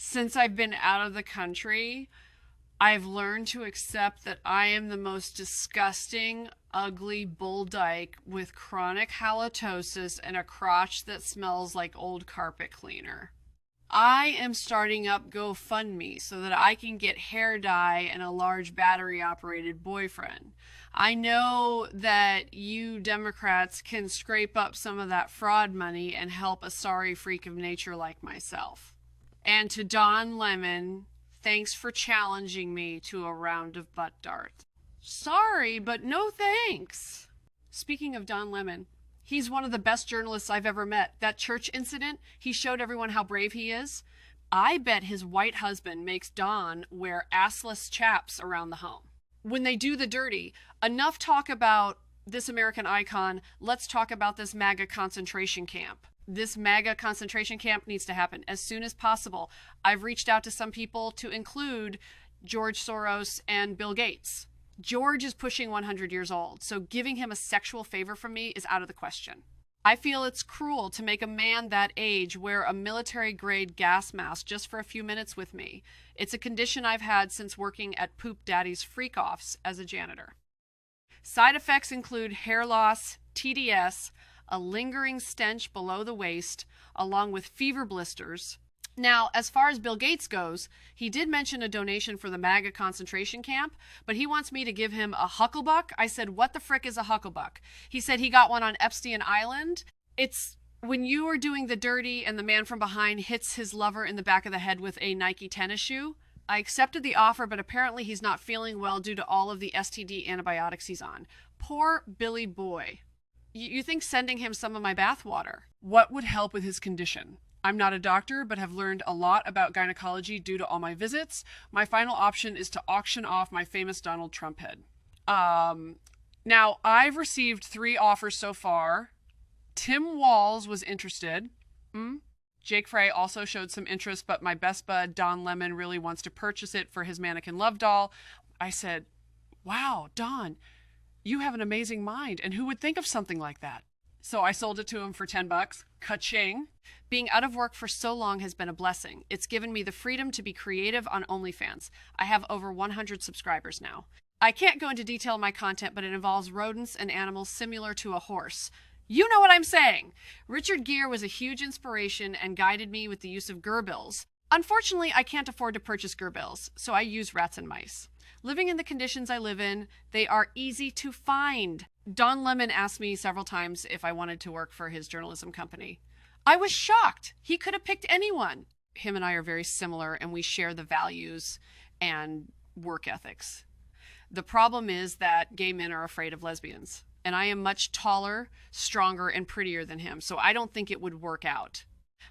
Since I've been out of the country, I've learned to accept that I am the most disgusting, ugly bull dyke with chronic halitosis and a crotch that smells like old carpet cleaner. I am starting up GoFundMe so that I can get hair dye and a large battery operated boyfriend. I know that you Democrats can scrape up some of that fraud money and help a sorry freak of nature like myself. And to Don Lemon, thanks for challenging me to a round of butt darts. Sorry, but no thanks. Speaking of Don Lemon, he's one of the best journalists I've ever met. That church incident, he showed everyone how brave he is. I bet his white husband makes Don wear assless chaps around the home. When they do the dirty, enough talk about this American icon, let's talk about this MAGA concentration camp. This MAGA concentration camp needs to happen as soon as possible. I've reached out to some people to include George Soros and Bill Gates. George is pushing 100 years old, so giving him a sexual favor from me is out of the question. I feel it's cruel to make a man that age wear a military-grade gas mask just for a few minutes with me. It's a condition I've had since working at Poop Daddy's Freak-Offs as a janitor. Side effects include hair loss, TDS, a lingering stench below the waist, along with fever blisters. Now, as far as Bill Gates goes, he did mention a donation for the MAGA concentration camp, but he wants me to give him a hucklebuck. I said, what the frick is a hucklebuck? He said he got one on Epstein Island. It's when you are doing the dirty and the man from behind hits his lover in the back of the head with a Nike tennis shoe. I accepted the offer, but apparently he's not feeling well due to all of the STD antibiotics he's on. Poor Billy boy. You think sending him some of my bath water? What would help with his condition? I'm not a doctor, but have learned a lot about gynecology due to all my visits. My final option is to auction off my famous Donald Trump head. Now, I've received 3 offers so far. Tim Walls was interested. Jake Frey also showed some interest, but my best bud, Don Lemon, really wants to purchase it for his mannequin love doll. I said, wow, Don, you have an amazing mind, and who would think of something like that? So I sold it to him for $10. Ka-ching. Being out of work for so long has been a blessing. It's given me the freedom to be creative on OnlyFans. I have over 100 subscribers now. I can't go into detail in my content, but it involves rodents and animals similar to a horse. You know what I'm saying! Richard Gere was a huge inspiration and guided me with the use of gerbills. Unfortunately, I can't afford to purchase gerbills, so I use rats and mice. Living in the conditions I live in, they are easy to find. Don Lemon asked me several times if I wanted to work for his journalism company. I was shocked. He could have picked anyone. Him and I are very similar, and we share the values and work ethics. The problem is that gay men are afraid of lesbians, and I am much taller, stronger, and prettier than him, so I don't think it would work out.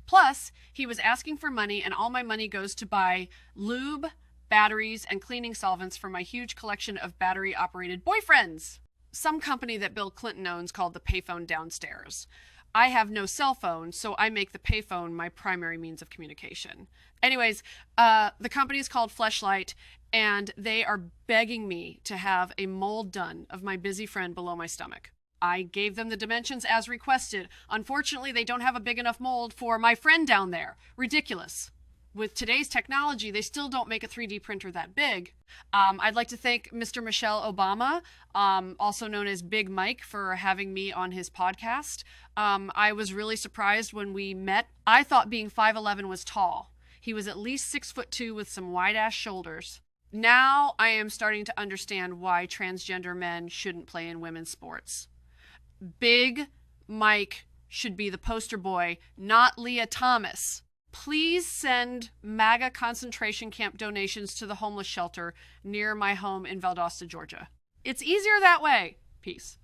Plus, he was asking for money, and all my money goes to buy lube, batteries, and cleaning solvents for my huge collection of battery-operated boyfriends. Some company that Bill Clinton owns called the payphone downstairs. I have no cell phone, so I make the payphone my primary means of communication. Anyways, the company is called Fleshlight, and they are begging me to have a mold done of my busy friend below my stomach. I gave them the dimensions as requested. Unfortunately, they don't have a big enough mold for my friend down there. Ridiculous. With today's technology, they still don't make a 3D printer that big. I'd like to thank Mr. Michelle Obama, also known as Big Mike, for having me on his podcast. I was really surprised when we met. I thought being 5'11" was tall. He was at least 6'2" with some wide-ass shoulders. Now I am starting to understand why transgender men shouldn't play in women's sports. Big Mike should be the poster boy, not Leah Thomas. Please send MAGA concentration camp donations to the homeless shelter near my home in Valdosta, Georgia. It's easier that way. Peace.